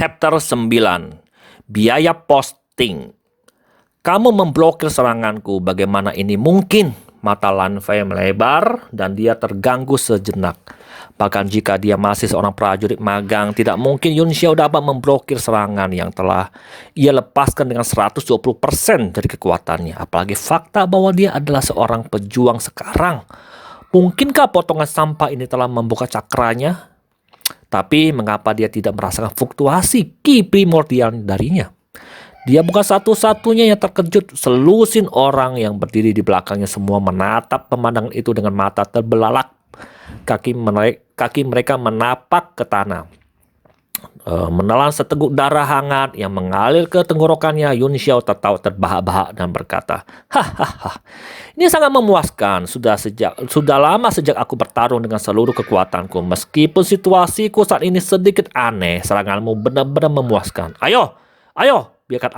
Chapter 9. Biaya posting. Kamu memblokir seranganku, bagaimana ini mungkin? Mata Lan Fei melebar dan dia terganggu sejenak. Bahkan jika dia masih seorang prajurit magang, tidak mungkin Yun Xiao dapat memblokir serangan yang telah ia lepaskan dengan 120% dari kekuatannya. Apalagi fakta bahwa dia adalah seorang pejuang sekarang. Mungkinkah potongan sampah ini telah membuka cakranya? Tapi mengapa dia tidak merasakan fluktuasi ki primordial darinya? Dia bukan satu-satunya yang terkejut. Selusin orang yang berdiri di belakangnya semua menatap pemandangan itu dengan mata terbelalak. Kaki mereka menapak ke tanah. Menelan seteguk darah hangat yang mengalir ke tenggorokannya. Yun Xiao tertawa terbahak-bahak dan berkata, "Hahaha, ini sangat memuaskan. Sudah lama sejak aku bertarung dengan seluruh kekuatanku. Meskipun situasiku saat ini sedikit aneh, seranganmu benar-benar memuaskan. Ayo, biarkan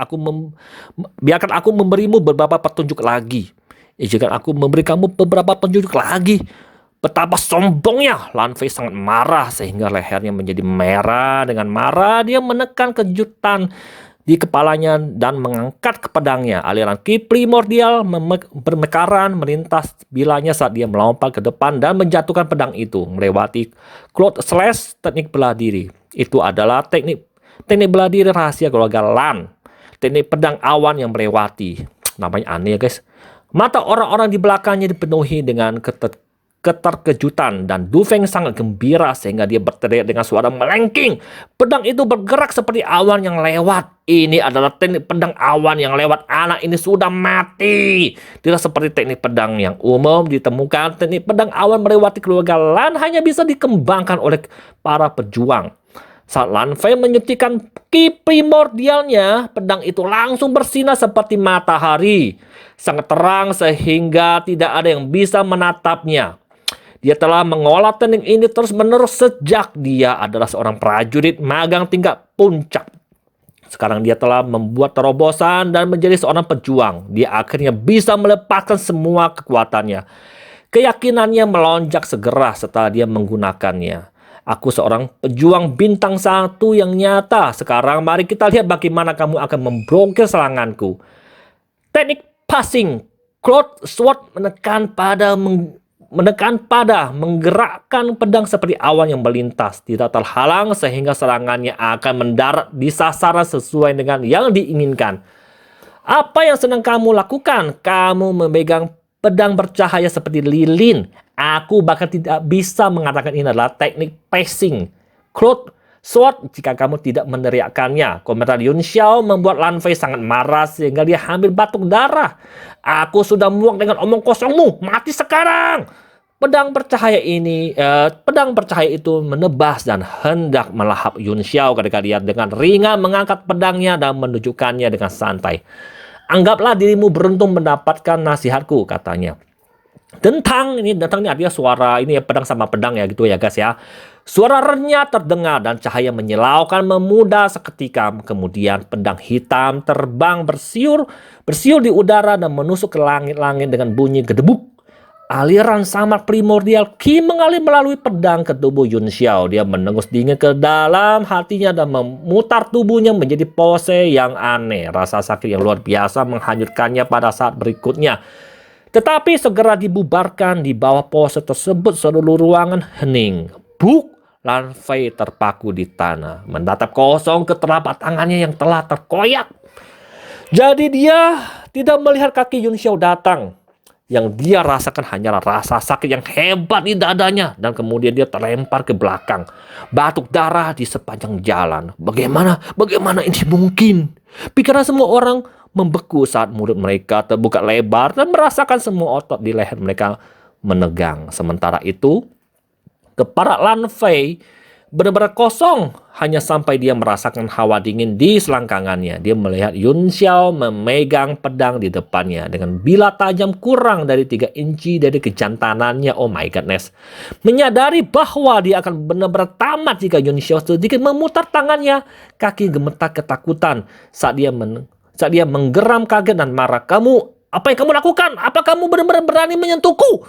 aku memberimu beberapa petunjuk lagi. Jika aku memberi kamu beberapa petunjuk lagi." Betapa sombongnya. Lan Fei sangat marah sehingga lehernya menjadi merah. Dengan marah dia menekan kejutan di kepalanya dan mengangkat ke pedangnya. Aliran ki primordial bermekaran melintas bilanya saat dia melompat ke depan dan menjatuhkan pedang itu melewati Cloud Slash, teknik belah diri. Itu adalah teknik belah diri rahasia keluarga Lan. Teknik pedang awan yang melewati. Namanya aneh ya guys. Mata orang-orang di belakangnya dipenuhi dengan keterkejutan dan Du Feng sangat gembira sehingga dia berteriak dengan suara melengking. Pedang itu bergerak seperti awan yang lewat. Ini adalah teknik pedang awan yang lewat. Anak ini sudah mati. Tidak seperti teknik pedang yang umum ditemukan. Teknik pedang awan melewati keluarga Lan hanya bisa dikembangkan oleh para pejuang. Saat Lan Fei menyuntikkan ki primordialnya, pedang itu langsung bersinar seperti matahari. Sangat terang sehingga tidak ada yang bisa menatapnya. Dia telah mengolah teknik ini terus-menerus sejak dia adalah seorang prajurit magang tingkat puncak. Sekarang dia telah membuat terobosan dan menjadi seorang pejuang. Dia akhirnya bisa melepaskan semua kekuatannya. Keyakinannya melonjak segera setelah dia menggunakannya. Aku seorang pejuang bintang 1 yang nyata. Sekarang mari kita lihat bagaimana kamu akan memblokir seranganku. Teknik passing. Cloud Sword menggerakkan pedang seperti awan yang melintas, tidak terhalang sehingga serangannya akan mendarat di sasaran sesuai dengan yang diinginkan. Apa yang sedang kamu lakukan? Kamu memegang pedang bercahaya seperti lilin. Aku bahkan tidak bisa mengatakan ini adalah teknik passing. Cloud Sword jika kamu tidak meneriakkannya. Komentar Yun Xiao membuat Lan Fei sangat marah sehingga dia hampir batuk darah. Aku sudah muak dengan omong kosongmu. Mati sekarang. Pedang bercahaya itu menebas dan hendak melahap Yun Xiao ketika dia dengan ringan mengangkat pedangnya dan menunjukkannya dengan santai. Anggaplah dirimu beruntung mendapatkan nasihatku, katanya. Dentang ini artinya suara ini ya, pedang sama pedang ya gitu ya guys ya. Suara renyah terdengar dan cahaya menyilaukan memudar seketika. Kemudian pedang hitam terbang bersiul di udara dan menusuk ke langit-langit dengan bunyi gedebuk. Aliran samar primordial ki mengalir melalui pedang ke tubuh Yun Xiao. Dia menengus dingin ke dalam hatinya dan memutar tubuhnya menjadi pose yang aneh. Rasa sakit yang luar biasa menghanyutkannya pada saat berikutnya. Tetapi segera dibubarkan. Di bawah pose tersebut seluruh ruangan hening. Buk! Lan Fei terpaku di tanah, menatap kosong ke telapak tangannya yang telah terkoyak. Jadi dia tidak melihat kaki Yun Xiao datang. Yang dia rasakan hanyalah rasa sakit yang hebat di dadanya. Dan kemudian dia terlempar ke belakang. Batuk darah di sepanjang jalan. Bagaimana ini mungkin? Pikiran semua orang membeku saat mulut mereka terbuka lebar. Dan merasakan semua otot di leher mereka menegang. Sementara itu, kepala Lan Fei benar-benar kosong hanya sampai dia merasakan hawa dingin di selangkangannya. Dia melihat Yun Xiao memegang pedang di depannya dengan bilah tajam kurang dari 3 inci dari kejantanannya. Oh my goodness. Menyadari bahwa dia akan benar-benar tamat jika Yun Xiao sedikit memutar tangannya. Kaki gemetar ketakutan saat dia menggeram kaget dan marah. Apa yang kamu lakukan? Apa kamu benar-benar berani menyentuhku?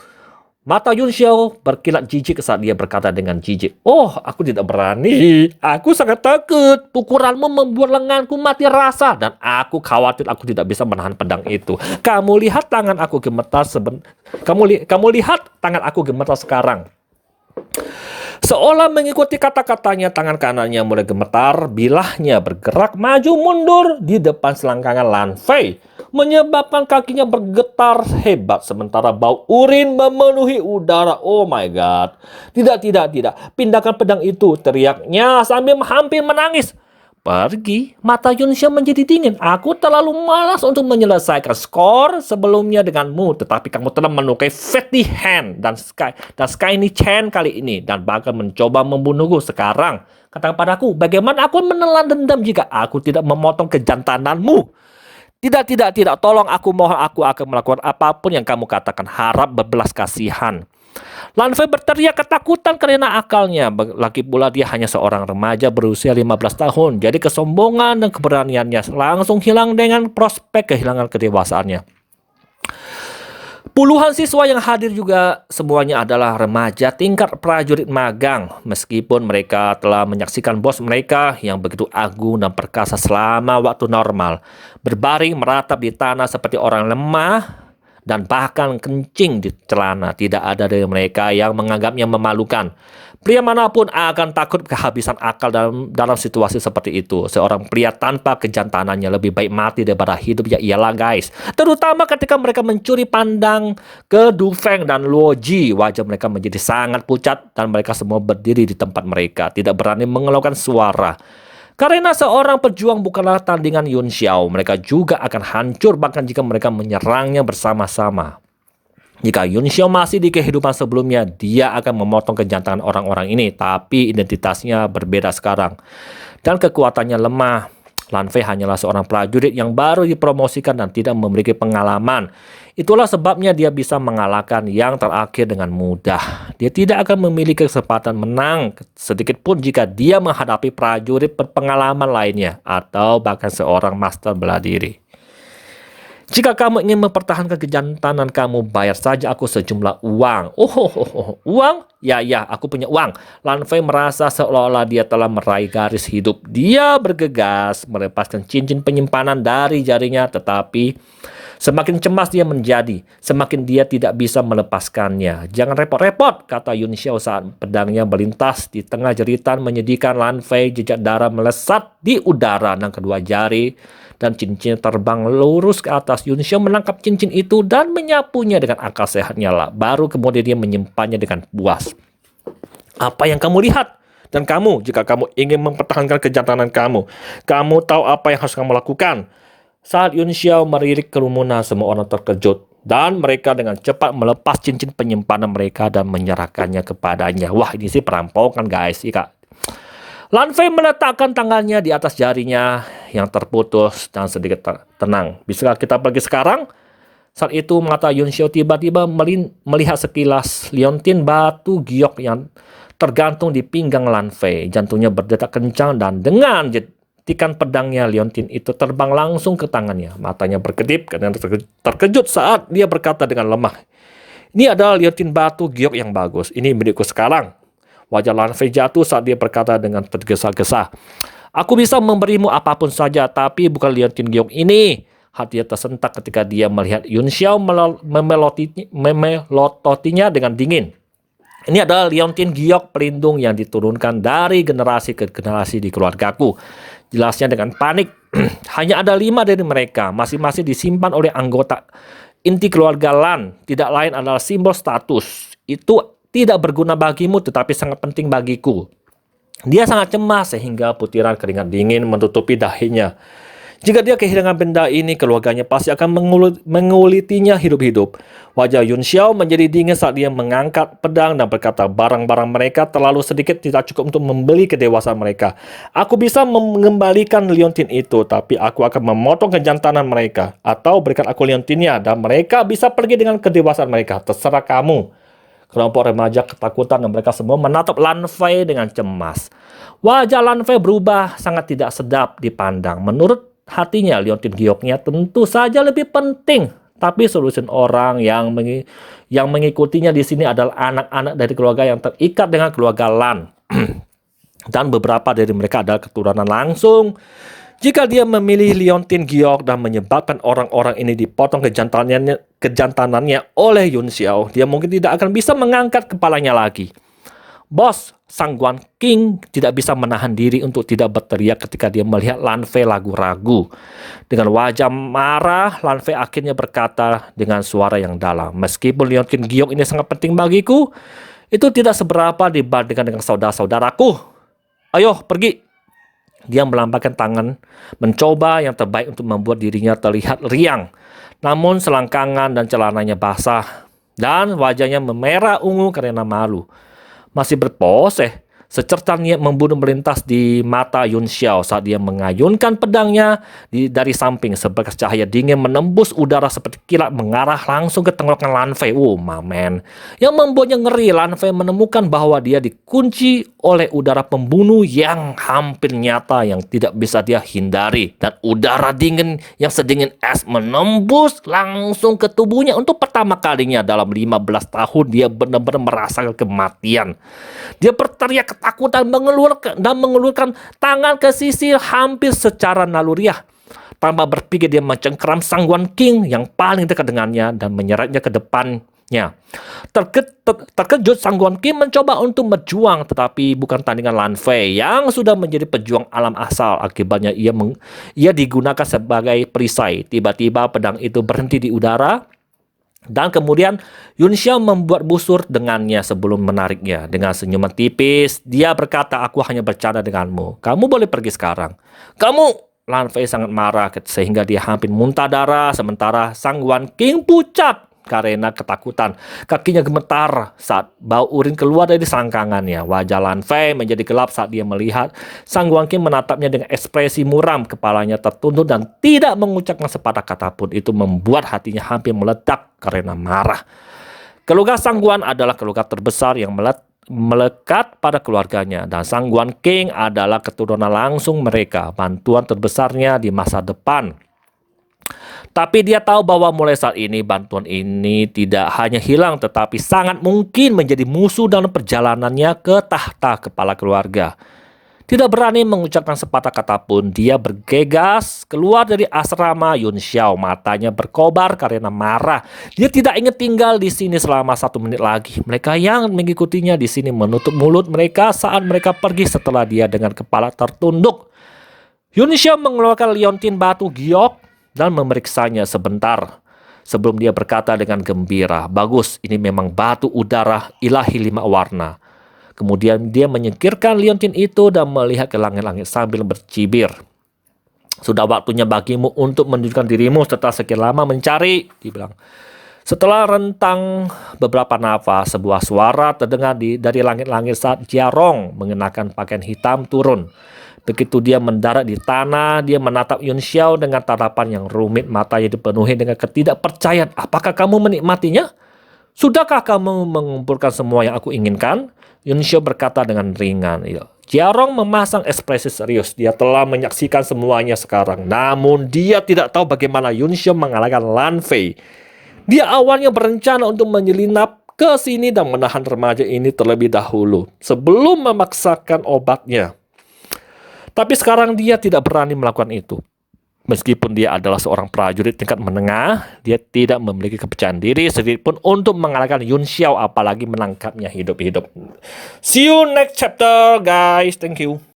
Mata Yun Xiao berkilat jijik saat dia berkata dengan jijik, "Oh, aku tidak berani. Aku sangat takut. Pukulanmu membuat lenganku mati rasa dan aku khawatir aku tidak bisa menahan pedang itu. Kamu lihat tangan aku gemetar kamu lihat tangan aku gemetar sekarang." Seolah mengikuti kata-katanya, tangan kanannya mulai gemetar, bilahnya bergerak maju mundur di depan selangkangan Lan Fei, menyebabkan kakinya bergetar hebat sementara bau urin memenuhi udara. Oh my god. Tidak, tidak, tidak. Pindahkan pedang itu, teriaknya sambil hampir menangis. Pergi, mata Yun Xiao menjadi dingin. Aku terlalu malas untuk menyelesaikan skor sebelumnya denganmu, tetapi kamu telah melukai Fatty Hand dan Skyny Chen kali ini dan bahkan mencoba membunuhku. Sekarang, katakan padaku, bagaimana aku menelan dendam jika aku tidak memotong kejantananmu? Tidak, tidak, tidak. Tolong, aku mohon, aku akan melakukan apapun yang kamu katakan. Harap berbelas kasihan. Lan Fei berteriak ketakutan karena akalnya. Lagi pula dia hanya seorang remaja berusia 15 tahun. Jadi kesombongan dan keberaniannya langsung hilang dengan prospek kehilangan kedewasaannya. Puluhan siswa yang hadir juga semuanya adalah remaja tingkat prajurit magang. Meskipun mereka telah menyaksikan bos mereka yang begitu agung dan perkasa selama waktu normal, berbaring meratap di tanah seperti orang lemah dan bahkan kencing di celana. Tidak ada dari mereka yang menganggapnya memalukan. Pria manapun akan takut kehabisan akal dalam situasi seperti itu. Seorang pria tanpa kejantanannya lebih baik mati daripada hidup, ya iyalah guys. Terutama ketika mereka mencuri pandang ke Du Feng dan Luo Ji. Wajah mereka menjadi sangat pucat dan mereka semua berdiri di tempat mereka, tidak berani mengeluarkan suara. Karena seorang pejuang bukanlah tandingan Yun Xiao, mereka juga akan hancur bahkan jika mereka menyerangnya bersama-sama. Jika Yun Xiao masih di kehidupan sebelumnya, dia akan memotong kejantangan orang-orang ini, tapi identitasnya berbeda sekarang. Dan kekuatannya lemah. Lan Fei hanyalah seorang prajurit yang baru dipromosikan dan tidak memiliki pengalaman. Itulah sebabnya dia bisa mengalahkan yang terakhir dengan mudah. Dia tidak akan memiliki kesempatan menang sedikit pun jika dia menghadapi prajurit berpengalaman lainnya atau bahkan seorang master bela diri. Jika kamu ingin mempertahankan kejantanan kamu, bayar saja aku sejumlah uang. Uang? Ya, aku punya uang. Lan Fei merasa seolah-olah dia telah meraih garis hidup. Dia bergegas melepaskan cincin penyimpanan dari jarinya, tetapi semakin cemas dia menjadi, semakin dia tidak bisa melepaskannya. Jangan repot-repot, kata Yun Xiao saat pedangnya melintas di tengah jeritan menyedihkan Lan Fei. Jejak darah melesat di udara dan kedua jari dan cincin terbang lurus ke atas. Yun Xiao menangkap cincin itu dan menyapunya dengan akal sehatnya lah. Baru kemudian dia menyimpannya dengan puas. Apa yang kamu lihat? Dan kamu, jika kamu ingin mempertahankan kejantanan kamu, kamu tahu apa yang harus kamu lakukan. Saat Yun Xiao meririk kerumunan, semua orang terkejut. Dan mereka dengan cepat melepas cincin penyimpanan mereka dan menyerahkannya kepadanya. Wah, ini sih perampokan guys. Lan Fei meletakkan tangannya di atas jarinya yang terputus dan sedikit tenang. Bisakah kita pergi sekarang? Saat itu mata Yun Xiao tiba-tiba melihat sekilas liontin batu giok yang tergantung di pinggang Lan Fei. Jantungnya berdetak kencang dan dengan jetikan pedangnya liontin itu terbang langsung ke tangannya. Matanya berkedip karena terkejut saat dia berkata dengan lemah, "Ini adalah liontin batu giok yang bagus. Ini milikku sekarang." Wajah Lan Fei jatuh saat dia berkata dengan tergesa-gesa, "Aku bisa memberimu apapun saja, tapi bukan liontin giok ini." Hatinya tersentak ketika dia melihat Yun Xiao memelototinya dengan dingin. Ini adalah liontin giok pelindung yang diturunkan dari generasi ke generasi di keluargaku. Jelasnya dengan panik. Hanya ada 5 dari mereka, masing-masing disimpan oleh anggota inti keluarga Lan. Tidak lain adalah simbol status. Itu tidak berguna bagimu tetapi sangat penting bagiku. Dia sangat cemas sehingga butiran keringat dingin menutupi dahinya. Jika dia kehilangan benda ini, keluarganya pasti akan mengulitinya hidup-hidup. Wajah Yun Xiao menjadi dingin saat dia mengangkat pedang dan berkata, barang-barang mereka terlalu sedikit, tidak cukup untuk membeli kedewasaan mereka. Aku bisa mengembalikan liontin itu, tapi aku akan memotong kejantanan mereka. Atau berikan aku liontinnya dan mereka bisa pergi dengan kedewasaan mereka. Terserah kamu. Kelompok remaja ketakutan dan mereka semua menatap Lan Fei dengan cemas. Wajah Lan Fei berubah sangat tidak sedap dipandang. Menurut hatinya, liontin gioknya tentu saja lebih penting Tapi solusi orang yang mengikutinya di sini adalah anak-anak dari keluarga yang terikat dengan keluarga Lan. Dan beberapa dari mereka adalah keturunan langsung. Jika dia memilih Liontin Giok dan menyebabkan orang-orang ini dipotong kejantanannya oleh Yun Xiao, dia mungkin tidak akan bisa mengangkat kepalanya lagi. Bos, Sang Guan King tidak bisa menahan diri untuk tidak berteriak ketika dia melihat Lan Fei ragu-ragu. Dengan wajah marah, Lan Fei akhirnya berkata dengan suara yang dalam, "Meskipun Liontin Giok ini sangat penting bagiku, itu tidak seberapa dibandingkan dengan saudara-saudaraku. Ayo, pergi." Dia melambaikan tangan, mencoba yang terbaik untuk membuat dirinya terlihat riang. Namun selangkangan dan celananya basah, dan wajahnya memerah ungu karena malu. Masih berpose, secerca niat membunuh melintas di mata Yun Xiao saat dia mengayunkan pedangnya dari samping. Seberkas cahaya dingin menembus udara seperti kilat mengarah langsung ke tenggorokan Lan Fei. Mamen. Yang membuatnya ngeri, Lan Fei menemukan bahwa dia dikunci oleh udara pembunuh yang hampir nyata yang tidak bisa dia hindari. Dan udara dingin yang sedingin es menembus langsung ke tubuhnya. Untuk pertama kalinya dalam 15 tahun dia benar-benar merasakan kematian. Dia berteriak ketakutan dan mengeluarkan tangan ke sisi hampir secara naluriah. Tanpa berpikir dia mencengkeram Sang Guan King yang paling dekat dengannya dan menyeretnya ke depannya. Terkejut, Sang Guan King mencoba untuk berjuang, tetapi bukan tandingan Lan Fei yang sudah menjadi pejuang alam asal. Akibatnya ia digunakan sebagai perisai. Tiba-tiba pedang itu berhenti di udara. Dan kemudian Yun Xiao membuat busur dengannya sebelum menariknya. Dengan senyuman tipis, dia berkata, "Aku hanya bercanda denganmu. Kamu boleh pergi sekarang." "Kamu!" Lan Fei sangat marah sehingga dia hampir muntah darah. Sementara Sang Guan King pucat karena ketakutan. Kakinya gemetar saat bau urin keluar dari selangkangannya. Wajah Lan Fei menjadi gelap saat dia melihat Sang Guan King menatapnya dengan ekspresi muram. Kepalanya tertunduk dan tidak mengucapkan sepatah kata pun. Itu membuat hatinya hampir meledak karena marah. Keluarga Sang Guan adalah keluarga terbesar yang melekat pada keluarganya, dan Sang Guan King adalah keturunan langsung mereka, bantuan terbesarnya di masa depan. Tapi dia tahu bahwa mulai saat ini bantuan ini tidak hanya hilang tetapi sangat mungkin menjadi musuh dalam perjalanannya ke tahta kepala keluarga. Tidak berani mengucapkan sepatah kata pun, dia bergegas keluar dari asrama Yun Xiao. Matanya berkobar karena marah. Dia tidak ingin tinggal di sini selama 1 menit lagi. Mereka yang mengikutinya di sini menutup mulut mereka saat mereka pergi setelah dia dengan kepala tertunduk. Yun Xiao mengeluarkan liontin batu giok dan memeriksanya sebentar sebelum dia berkata dengan gembira, "Bagus, ini memang batu udara ilahi 5 warna." Kemudian dia menyingkirkan liontin itu dan melihat ke langit-langit sambil bercibir. "Sudah waktunya bagimu untuk menunjukkan dirimu setelah sekian lama mencari," dibilang. Setelah rentang beberapa nafas, sebuah suara terdengar dari langit-langit saat Jiarong mengenakan pakaian hitam turun. Begitu dia mendarat di tanah, dia menatap Yun Xiao dengan tatapan yang rumit, matanya dipenuhi dengan ketidakpercayaan. "Apakah kamu menikmatinya? Sudahkah kamu mengumpulkan semua yang aku inginkan?" Yun Xiao berkata dengan ringan. Jiarong memasang ekspresi serius. Dia telah menyaksikan semuanya sekarang. Namun dia tidak tahu bagaimana Yun Xiao mengalahkan Lan Fei. Dia awalnya berencana untuk menyelinap ke sini dan menahan remaja ini terlebih dahulu sebelum memaksakan obatnya. Tapi sekarang dia tidak berani melakukan itu. Meskipun dia adalah seorang prajurit tingkat menengah, dia tidak memiliki kepercayaan diri sedikitpun untuk mengalahkan Yun Xiao, apalagi menangkapnya hidup-hidup. See you next chapter, guys. Thank you.